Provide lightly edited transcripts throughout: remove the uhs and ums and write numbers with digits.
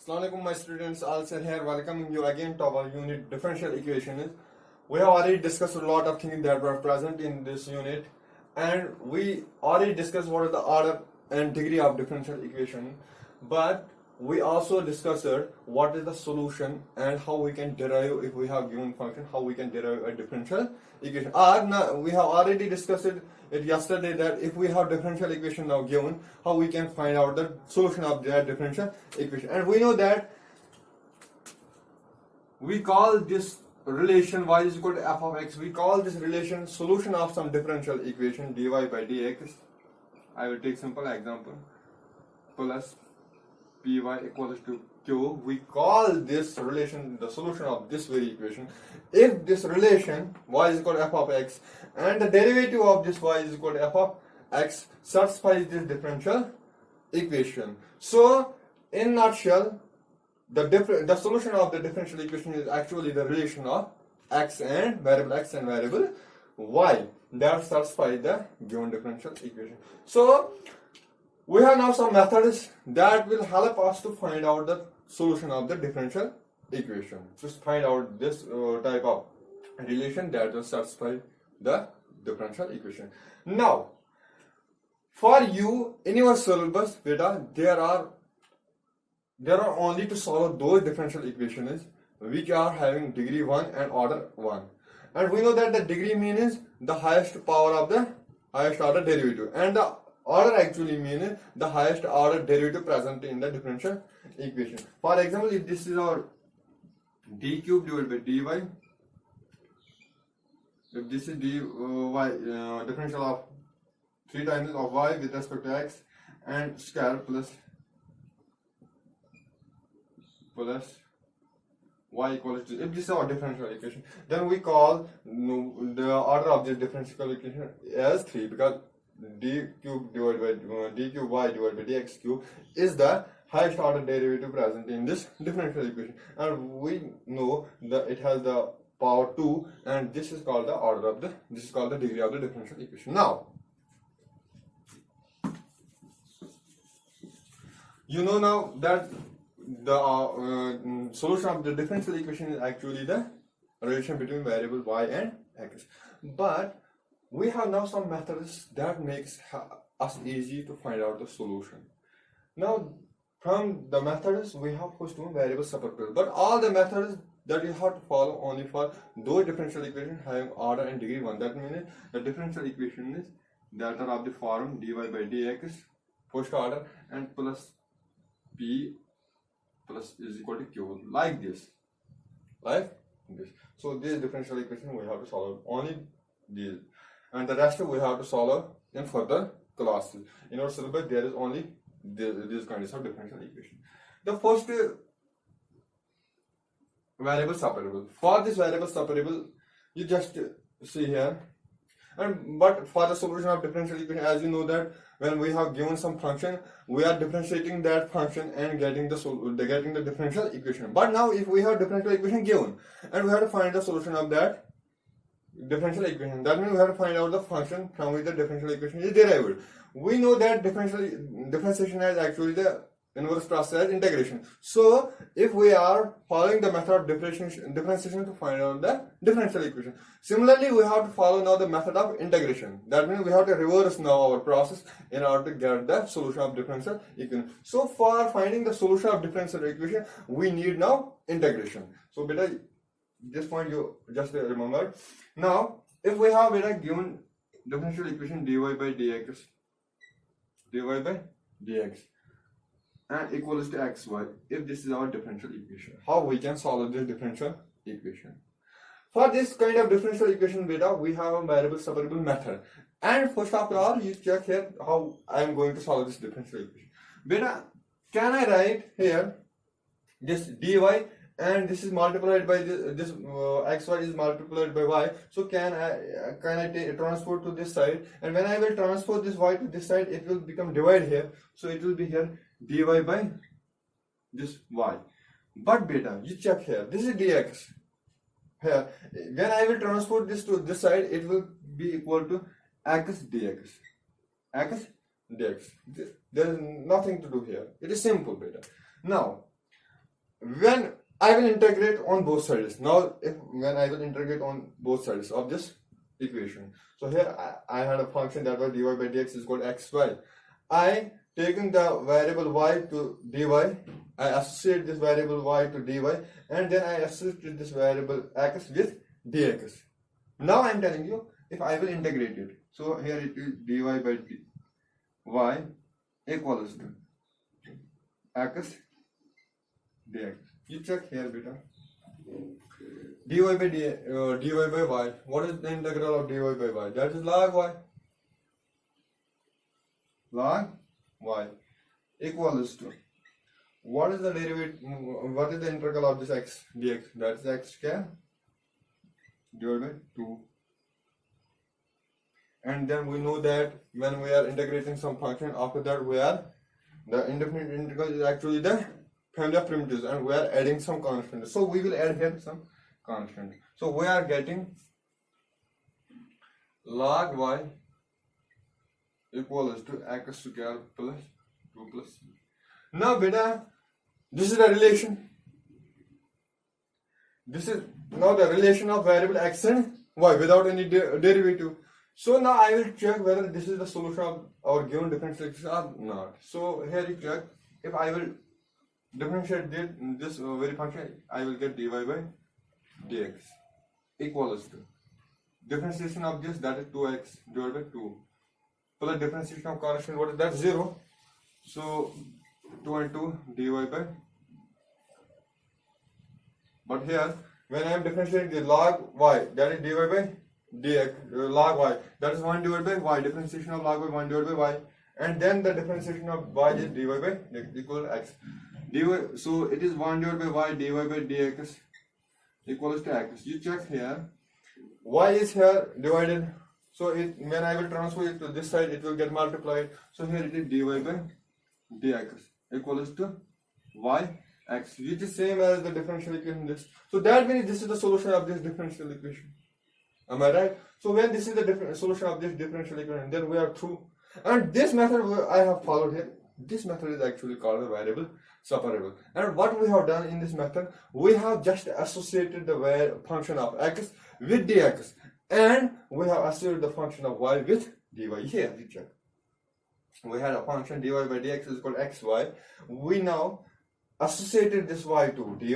Assalamualaikum my students, Alsir here, welcoming you again to our unit differential equations. We have already discussed a lot of things that were present in this unit, and we already discussed what is the order and degree of differential equation, but we also discussed what is the solution and how we can derive, if we have given function, how we can derive a differential equation. We have already discussed it yesterday that if we have differential equation now given, how we can find out the solution of that differential equation. And we know that we call this relation y is equal to f of x, we call this relation solution of some differential equation dy by dx. I will take simple example, plus py equals to q. We call this relation the solution of this very equation if this relation y is equal to f of x and the derivative of this y is equal to f of x satisfies this differential equation. So in nutshell, the solution of the differential equation is actually the relation of x and variable y that satisfies the given differential equation. So we have now some methods that will help us to find out the solution of the differential equation. Just find out this type of relation that will satisfy the differential equation. Now, for you in your syllabus, beta, there are only to solve those differential equations which are having degree 1 and order 1. And we know that the degree means the highest power of the highest order derivative, and the order actually means the highest order derivative present in the differential equation. For example, if this is our d cube divided by dy, if this is dy differential of 3 times of y with respect to x and square plus y equals to, if this is our differential equation, then we call the order of this differential equation as 3, because d cube divided by d cube y divided by dx cube is the highest order derivative present in this differential equation, and we know that it has the power 2, and this is called the degree of the differential equation. Now you know now that the solution of the differential equation is actually the relation between variable y and x, but we have now some methods that makes us easy to find out the solution. Now from the methods we have first one variable separable, but all the methods that you have to follow only for those differential equations having order and degree 1. That means the differential equation is that are of the form dy by dx first order and plus p plus is equal to q, like this. So this differential equation we have to solve only these, and the rest we have to solve in further classes. In our syllabus there is only these kinds of differential equation. The first variable separable. For this variable separable, you just see here. But for the solution of differential equation, as you know that when we have given some function, we are differentiating that function and getting the differential equation. But now if we have differential equation given and we have to find the solution of that differential equation, that means we have to find out the function from which the differential equation is derived. We know that differentiation is actually the inverse process as integration. So if we are following the method of differentiation to find out the differential equation, similarly we have to follow now the method of integration. That means we have to reverse now our process in order to get the solution of differential equation. So for finding the solution of differential equation, we need now integration. So beta, this point you just remember. Now if we have a given differential equation dy by dx and equals to xy, if this is our differential equation, how we can solve this differential equation? For this kind of differential equation beta, we have a variable separable method. And first of all, you check here how I am going to solve this differential equation. Beta, can I write here this dy and this is multiplied by this xy is multiplied by y, so can I transfer to this side, and when I will transfer this y to this side, it will become divide here, so it will be here dy by this y. But beta, you check here, this is dx here, when I will transfer this to this side, it will be equal to x dx. There is nothing to do here, it is simple beta. Now when I will integrate on both sides. Now, when I will integrate on both sides of this equation. So here I had a function that was dy by dx is equal to xy. I taking the variable y to dy, I associate this variable y to dy, and then I associate this variable x with dx. Now I am telling you if I will integrate it. So here it is dy by y equals to x dx. You check here, beta. dy by y. What is the integral of dy by y? That is log y. Log y equals to, what is the derivative? What is the integral of this x dx? That is x square divided by 2. And then we know that when we are integrating some function, after that we are, the indefinite integral is actually the family of primitives, and we are adding some constant. So we will add here some constant. So we are getting log y equals to x square plus 2 plus c. Now beta, this is the relation. This is now the relation of variable x and y without any derivative. So now I will check whether this is the solution of our given differential equation or not. So here you check, if I will differentiate this very function, I will get dy by dx equals to differentiation of this, that is 2x divided by 2, plus differentiation of constant, what is that? 0. So 2 and 2 dy by, but here when I am differentiating the log y, that is dy by dx, log y, that is 1 divided by y, differentiation of log y 1 divided by y, and then the differentiation of y is dy by dx equal to x. So it is 1 divided by y dy by dx equals to x. You check here, y is here divided, so when I will transfer it to this side, it will get multiplied. So here it is dy by dx equals to y x, which is same as the differential equation this. So that means this is the solution of this differential equation. Am I right? So when this is the solution of this differential equation, then we are through. And this method I have followed here, this method is actually called a variable separable. And what we have done in this method, we have just associated the function of x with dx, and we have associated the function of y with dy. Here, you check. We had a function dy by dx is equal to xy. We now associated this y to dy,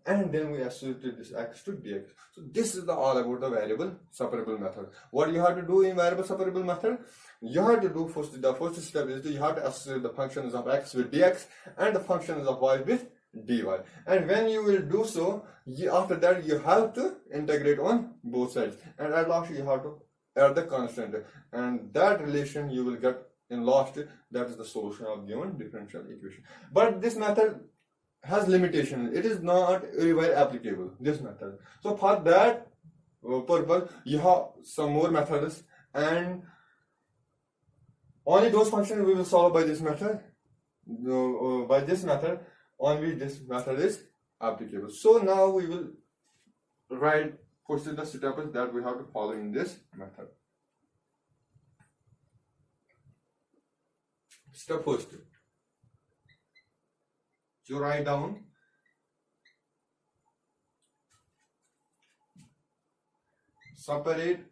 and then we associated this x to dx. So this is all about the variable separable method. What you have to do in variable separable method, you have to do the first step is you have to associate the functions of x with dx and the functions of y with dy. And when you will do so, after that you have to integrate on both sides, and at last you have to add the constant, and that relation you will get in last. That is the solution of given differential equation. But this method has limitation. It is not everywhere applicable, this method. So for that purpose, you have some more methods, and only those functions we will solve by this method. By this method, only this method is applicable. So now we will proceed the steps that we have to follow in this method. Step first, you write down separate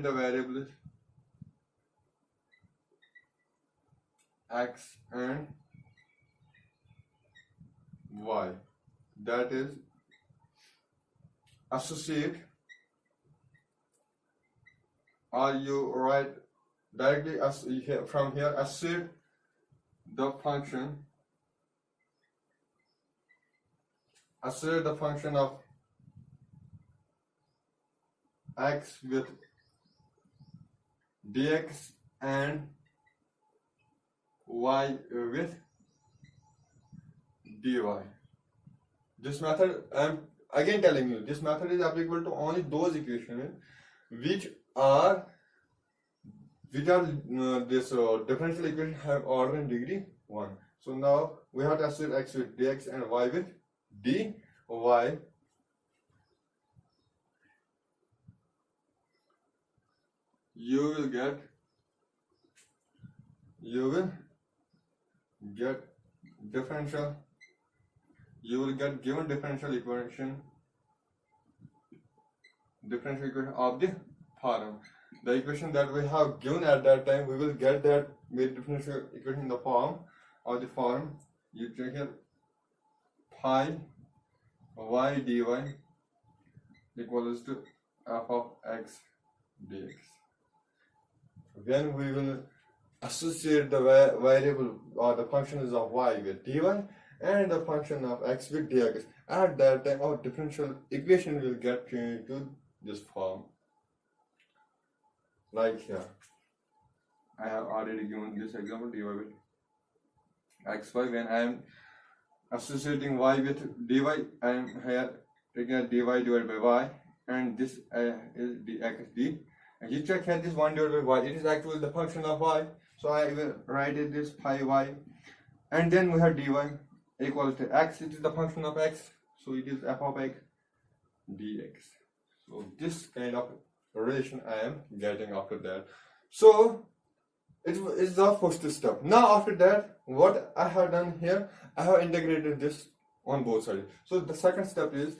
the variables x and y, that is associate, or you write directly from here, associate the function of x with dx and y with dy. This method, I am again telling you, this method is applicable to only those equations which are this differential equation have order in degree 1. So now we have to associate x with dx and y with dy. You will get you will get given differential equation of the form. The equation that we have given at that time, we will get that with differential equation in the form of the form. You check here, pi y dy equals to f of x dx. When we will associate the variable or the functions of y with dy and the function of x with dx, at that time our differential equation will get changed to this form. Like here, I have already given this example, dy with xy. When I am associating y with dy, I am here taking dy divided by y, and this is dx d. And you check here, this 1 divided by y, it is actually the function of y. So I will write it this pi y, and then we have dy equals to x, it is the function of x, so it is f of x dx. So this kind of relation I am getting after that. So it is the first step. Now after that, what I have done here, I have integrated this on both sides. So the second step is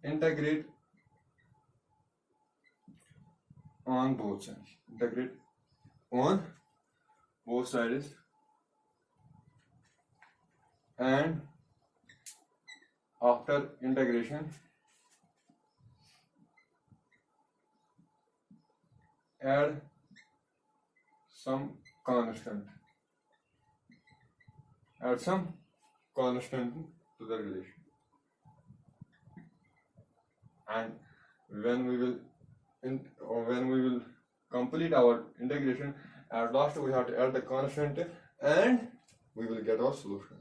integrate on both sides. Integrate on both sides, and after integration, add some constant. Add some constant to the relation. And when we will complete our integration, at last we have to add the constant and we will get our solution.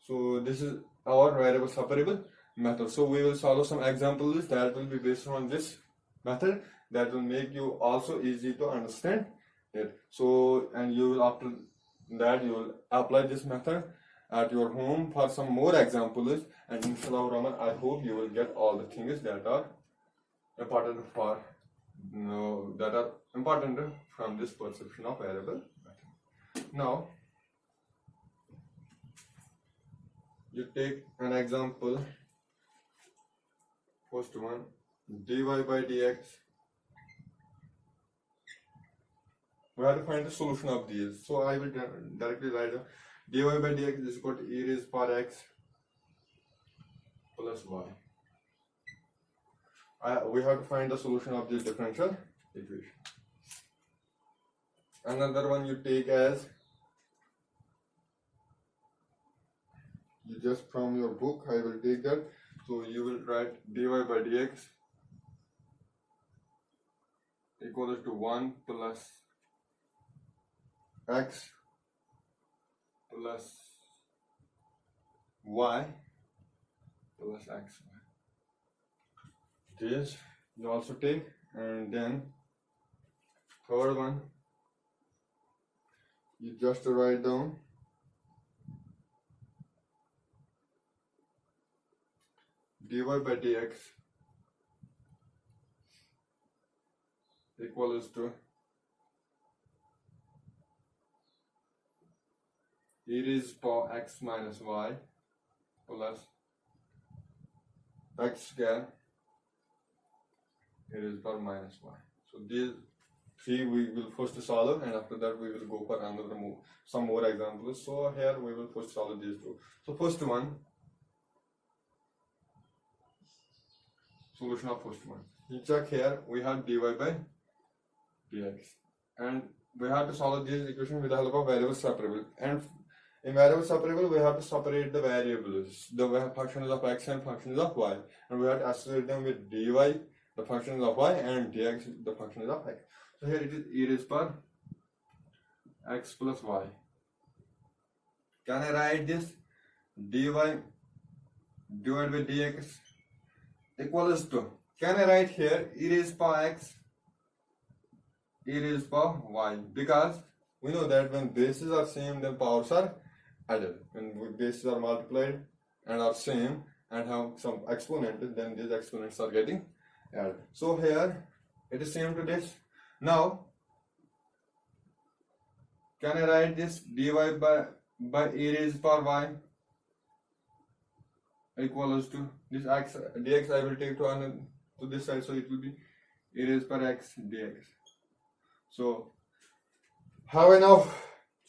So this is our variable separable method. So we will solve some examples that will be based on this method, that will make you also easy to understand it. So, and you will, after that, you will apply this method at your home for some more examples, and inshallah Rahman, I hope you will get all the things that are important from this perception of variable method. Now you take an example, first one, dy by dx. We have to find the solution of these. So I will directly write down dy by dx is equal to e raised power x plus y. We have to find the solution of this differential equation. Another one you take as, you just from your book, I will take that. So you will write dy by dx equals to 1 plus x plus y plus xy. This you also take, and then third one you just write down dy by dx equals to e raised power x minus y plus x square e raised power minus y. So these three we will first solve, and after that we will go for another some more examples. So here we will first solve these two. So first one, solution of first one. You check here, we have dy by dx, and we have to solve this equation with the help of variable separable. And in variable separable, we have to separate the variables, the functions of x and functions of y, and we have to associate them with dy, the functions of y, and dx, the functions of x. So here it is e raised power x plus y. Can I write this dy divided by dx equals to, can I write here e raised power x, e raised power y, because we know that when bases are same, then powers are added. When bases are multiplied and are same and have some exponent, then these exponents are getting added. So here It is same to this. Now, can I write this dy by e raised power y equals to this x dx? I will take to this side, so it will be e raised power x dx. So how I now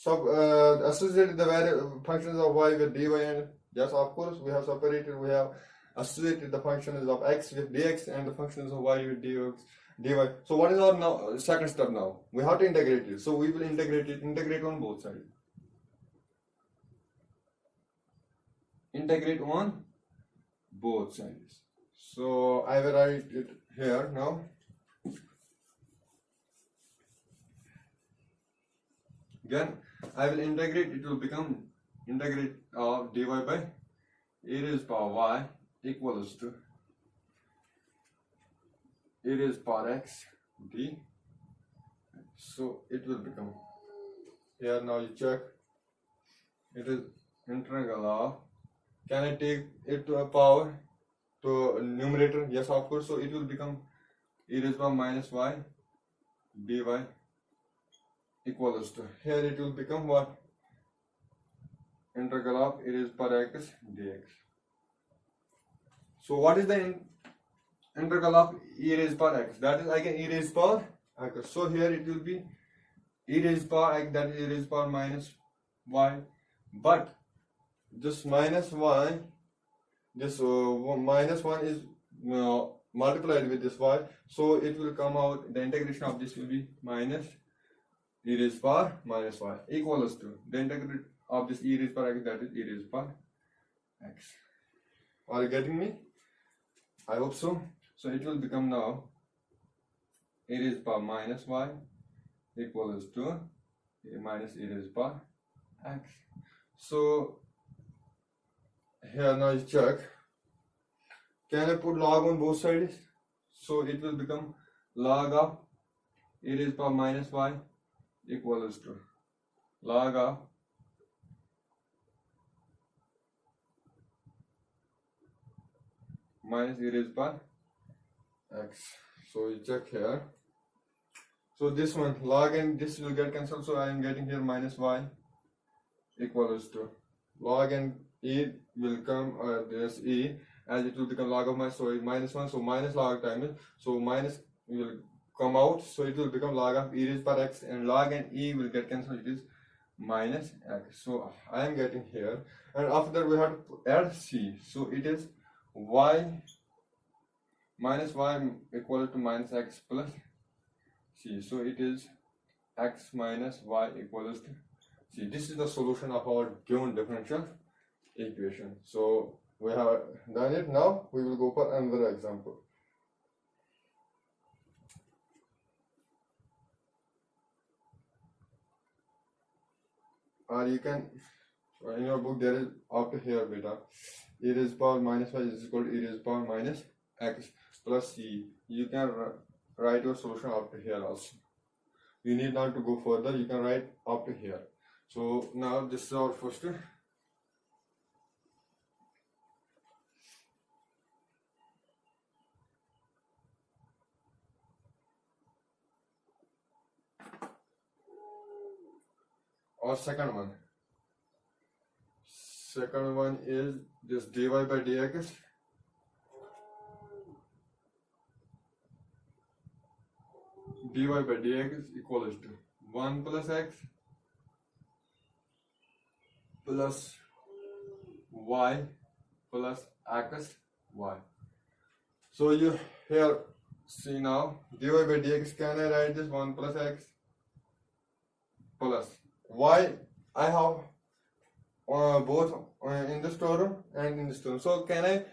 associated the functions of y with dy, and yes, of course, we have separated. We have associated the functions of x with dx and the functions of y with dy. So what is our now second step? Now we have to integrate it. So we will integrate on both sides. Integrate on both sides. So I will write it here now. Again, I will integrate. It will become integrate of dy by e raised power y equals to e raised power x d. So it will become here. Now you check. It is integral of. Can I take it to a power to a numerator? Yes, of course. So it will become e raised power minus y dy equals to, here it will become what? Integral of e raised power x dx. So what is the integral of e raised power x? That is again e raised power x. So here it will be e raised power x, that is e raised power minus y, but this minus y, this minus 1 is multiplied with this y, so it will come out, the integration of this will be minus e raised power minus y equals to the integration of this e raised power x, that is e raised power x. Are you getting me? I hope so. So it will become now e raised power minus y equals to minus e raised power x. So here now you check. Can I put log on both sides? So it will become log of e raised power minus y equals to log of minus e raised power x. So you check here. So this one log and this will get cancelled. So I am getting here minus y equals to log and e will come this e, as it will become log of minus, so minus 1, so minus log times, so minus will come out, so it will become log of e raised power x, and log and e will get cancelled, it is minus x. So I am getting here, and after that we have to add c, so it is y minus y equal to minus x plus c, so it is x minus y equals to c. This is the solution of our given differential equation. So we have done it. Now we will go for another example. Or you can, in your book there is after here beta e raised power minus y is equal to e raised power minus x plus c. You can write your solution after here also. You need not to go further, you can write after here. So now this is our first or second one. Second one is this dy by dx equals to 1 plus x plus y plus x y. So you here see now dy by dx, can I write this 1 plus x plus y? I have both in this term and in this term. So can I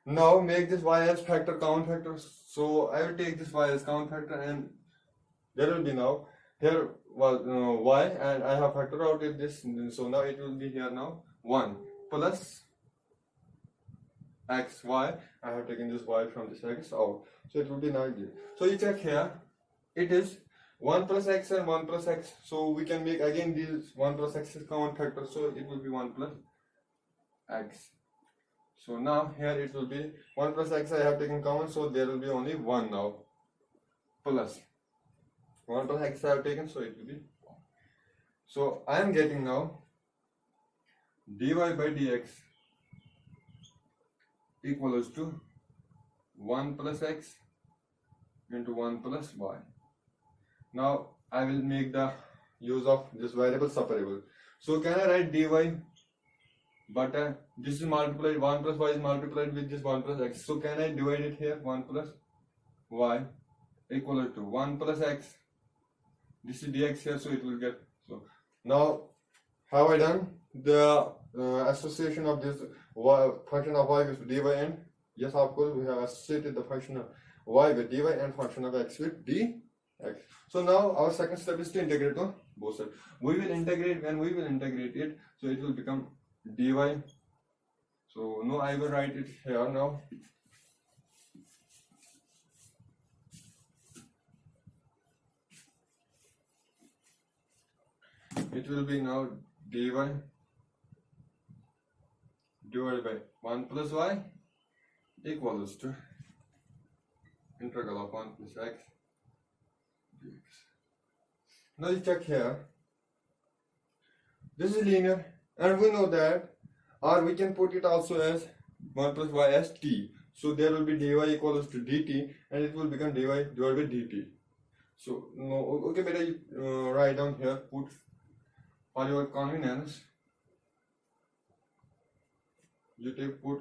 now make this y as factor, count factor? So I will take this y as count factor, and there will be now here was y, and I have factored out it this, so now it will be here now 1 plus x y. I have taken this y from this x out, so it will be 90. So you check here, it is 1 plus x and 1 plus x, so we can make again this 1 plus x is common factor, so it will be 1 plus x. So now here it will be 1 plus x I have taken common, so there will be only 1 now plus 1 plus x I have taken, so it will be. So I am getting now dy by dx equals to 1 plus x into 1 plus y. Now I will make the use of this variable separable. So can I write dy but this is multiplied, 1 plus y is multiplied with this 1 plus x. So can I divide it here? 1 plus y equal to 1 plus x. This is dx here, so it will get. So now have I done the association of this function of y with dy, and yes, of course we have associated the function of y with dy and function of x with dx. So now our second step is to integrate on both sides. We will integrate, when we will integrate it, so it will become dy. So no, I will write it here now. It will be now dy divided by 1 plus y equals to integral of 1 plus x dx. Now you check here. This is linear, and we know that, or we can put it also as 1 plus y as t. So there will be dy equals to dt, and it will become dy divided by dt. So no, okay, better you write down here, put for your convenience. You take put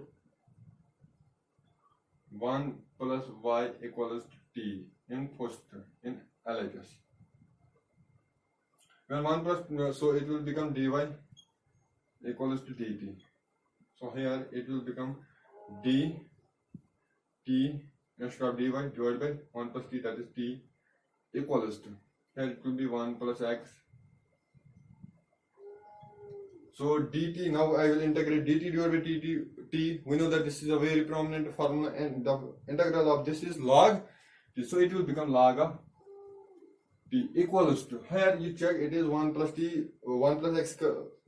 1 plus y equals to t in first in LHS. When 1 plus, so it will become dy equals to dt. So here it will become dt instead of dy divided by 1 plus t, that is t equals to, here it will be 1 plus x. So dt, now I will integrate dt divided by t. We know that this is a very prominent formula, and the integral of this is log t. So it will become log of t equals to, here you check, it is 1 plus t, 1 plus x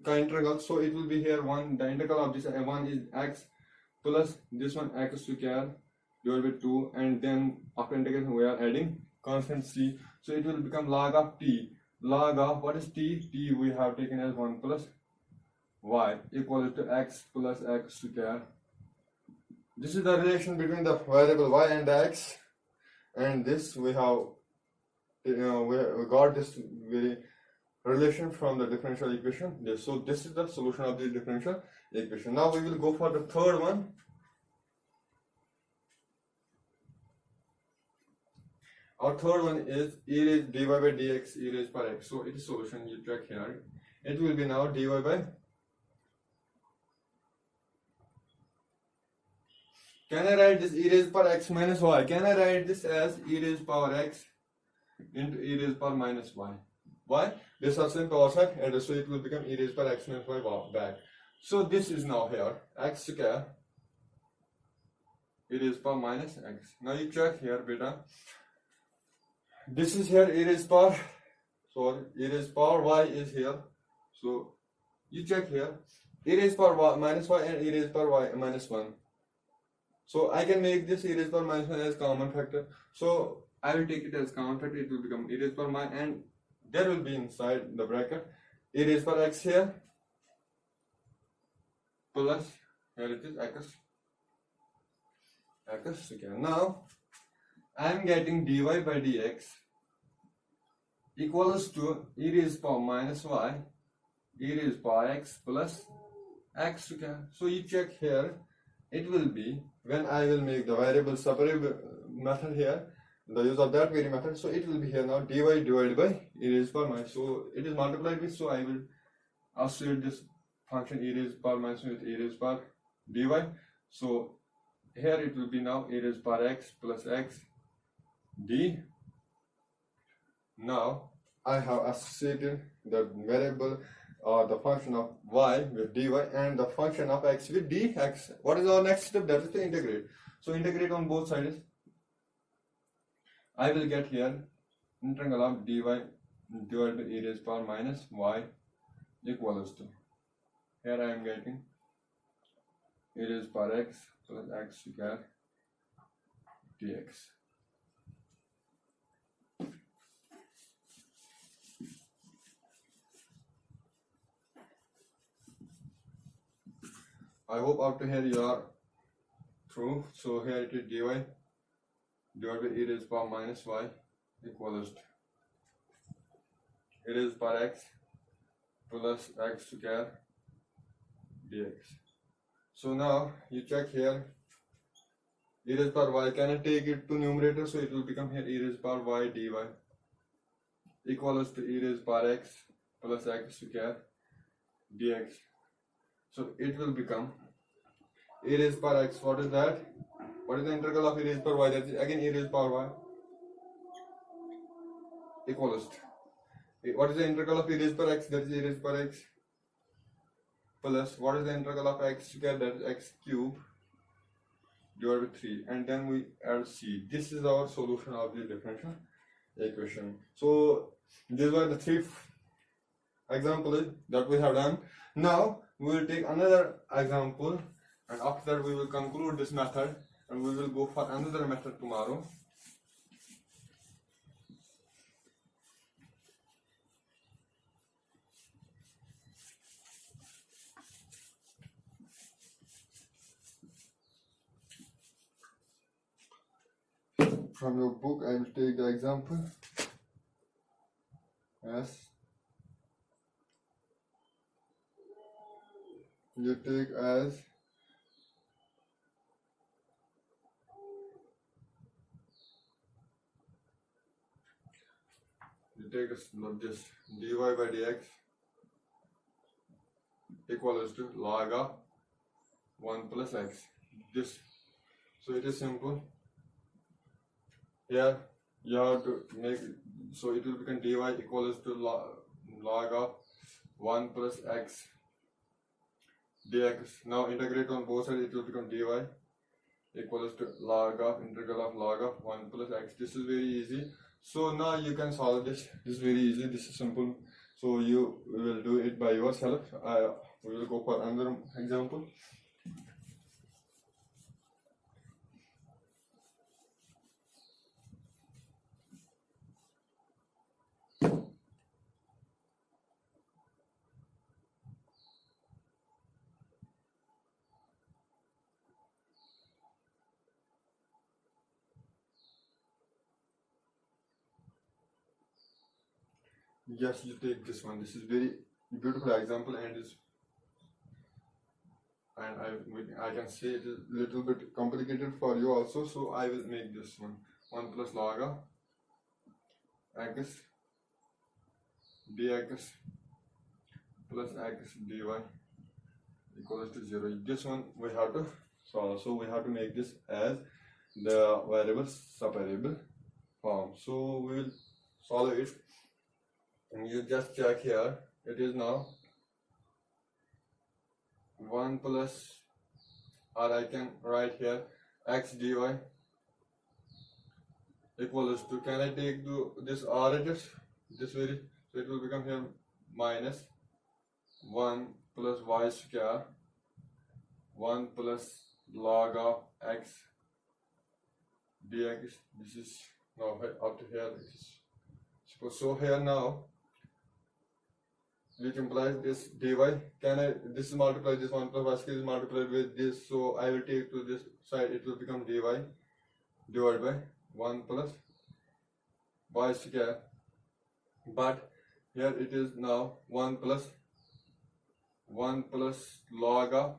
integral. So it will be here 1, the integral of this 1 is x plus this one x square divided by 2, and then after integration we are adding constant c. So it will become log of t. Log of what is t? T we have taken as 1 plus y equal to x plus x square. This is the relation between the variable y and the x, and this we have we got this very relation from the differential equation. So this is the solution of the differential equation. Now we will go for the third one. Our third one is e raised dy by dx e raised per x. So it is solution, you check here. It will be now dy by, can I write this e raised per x minus y? Can I write this as e raised power x into e raised power minus y? Why? This are same power side, and so it will become e raised power x minus y back. So this is now here x square e raised power minus x. Now you check here, beta. This is here e raised power, sorry, e raised power y is here. So you check here, e raised power y minus y and e raised power y minus 1. So I can make this e raised power minus 1 as common factor. So I will take it as common factor. It will become e raised power minus, and there will be inside the bracket e raised power x here plus, here it is x square. Now I am getting dy by dx equals to e raised power minus y e raised power x plus x square. So you check here, it will be, when I will make the variable separable method here, the use of that very method, so it will be here now dy divided by e raised power minus. So it is multiplied with, so I will associate this function e raised power minus with e raised power dy. So here it will be now e raised power x plus x d. Now I have associated the variable or the function of y with dy and the function of x with dx. What is our next step? That is to integrate. So integrate on both sides. I will get here integral of dy divided by e raised power minus y equals to, here I am getting e raised power x plus x square dx. I hope up to here you are through. So here it is dy divided by e raised power minus y equals to e raised power x plus x square dx. So now you check here e raised power y, can I take it to numerator? So it will become here e raised power y dy equals to e raised power x plus x square dx. So it will become e raised power x. What is that? What is the integral of e raised power y? That is again e raised power y equals to, what is the integral of e raised power x? That is e raised power x plus what is the integral of x square? That is x cube divided by 3, and then we add c. This is our solution of the differential equation. So these were the 3 examples that we have done. Now we will take another example, and after that we will conclude this method, and we will go for another method tomorrow. From your book, I will take the example as you take as this dy by dx equals to log of 1 plus x. This, so it is simple. Here you have to make, so it will become dy equals to log of 1 plus x dx. Now integrate on both sides, it will become dy equals to log of integral of log of 1 plus x. This is very easy. So now you can solve this. This is very easy. This is simple. So you will do it by yourself. We will go for another example. Yes, you take this one. This is very beautiful example, and I can say it is little bit complicated for you also. So I will make this one 1 plus log of x dx plus x dy equals to 0. This one we have to solve. So we have to make this as the variable separable form. So we will solve it. And you just check here, it is now 1 plus, or I can write here x dy equals to, can I take this r it is this very, so it will become here minus 1 plus y square 1 plus log of x dx. This is now up to here. So here now which implies this dy, can I, this is multiplied, this 1 plus y square is multiplied with this, so I will take to this side, it will become dy divided by 1 plus y square, but here it is now 1 plus log of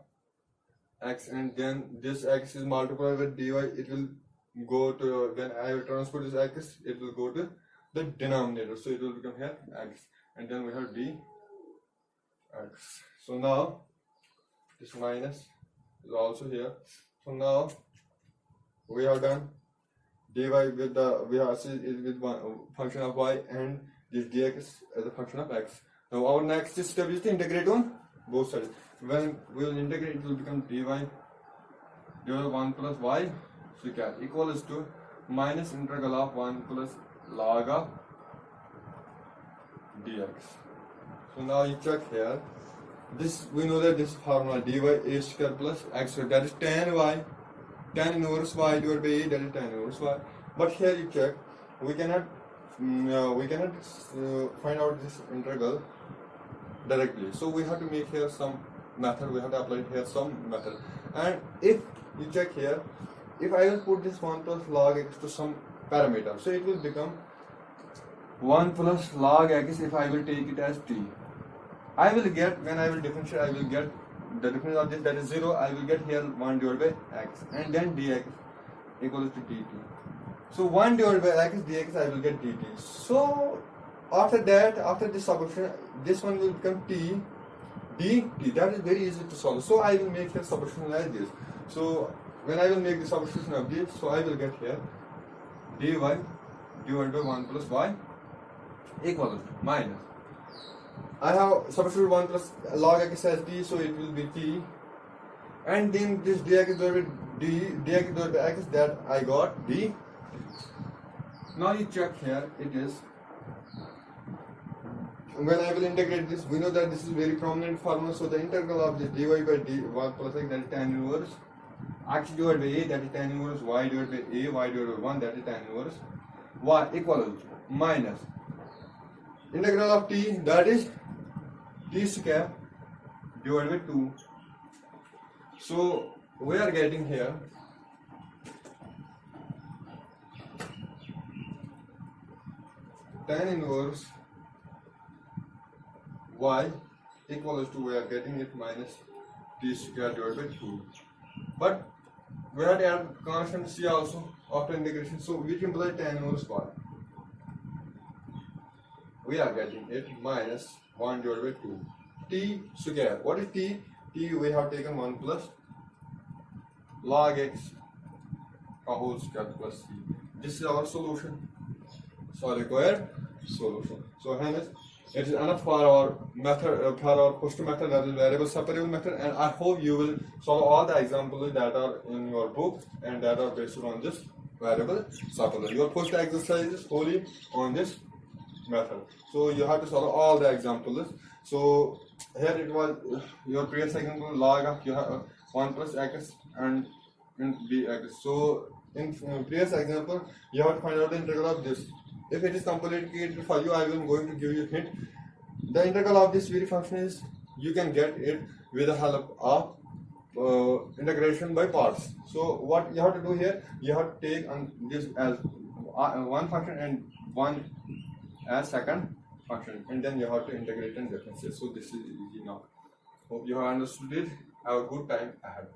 x, and then this x is multiplied with dy, it will go to, when I will transport this x, it will go to the denominator, so it will become here x, and then we have d x. So now this minus is also here. So now we have done dy with the, we have seen it with one function of y, and this dx as a function of x. Now our next step is to integrate on both sides. When we will integrate, it will become dy divided by 1 plus y square equals to minus integral of 1 plus log of dx. So now you check here, this we know that this formula dy a square plus x square, that is tan y, tan inverse y divided by a, that is tan inverse y. But here you check, we cannot find out this integral directly, so we have to make here some method, we have to apply here some method. And if you check here, if I will put this 1 plus log x to some parameter, so it will become 1 plus log x. If I will take it as t, I will get, when I will differentiate, I will get the difference of this, that is 0. I will get here 1 divided by x, and then dx equals to dt. So 1 divided by x dx, I will get dt. So after that, after this substitution, this one will become t dt. That is very easy to solve. So I will make here substitution like this. So when I will make the substitution of this, so I will get here dy divided by 1 plus y equals to minus. I have substituted 1 plus log x as t, so it will be t, and then this dx divided by dx divided by x, that I got d. Now you check here, it is, when I will integrate this, we know that this is very prominent formula, so the integral of this dy by d 1 plus x, that is tan inverse x divided by a, that is tan inverse y divided by a, y divided by 1, that is tan inverse y, equals to minus integral of t, that is t square divided by 2. So we are getting here tan inverse y equals to, we are getting it minus t square divided by 2. But we have to add constant c also after integration, so we can apply tan inverse y. We are getting it minus 1 divided by 2 t square. What is t? T, we have taken 1 plus log x whole square plus c. This is our solution, so required solution. So hence it is enough for our method, for our question method, that is variable separable method, and I hope you will solve all the examples that are in your book and that are based on this variable separable. Your first exercise is wholly on this method, so you have to solve all the examples. So here it was your previous example, log of, you have 1 plus x and dx. So in previous example, you have to find out the integral of this. If it is complicated for you, I am going to give you a hint. The integral of this very function is, you can get it with the help of integration by parts. So what you have to do here, you have to take this as one function and one as second function, and then you have to integrate and differentiate. So this is easy now. Hope you have understood it. Have a good time ahead.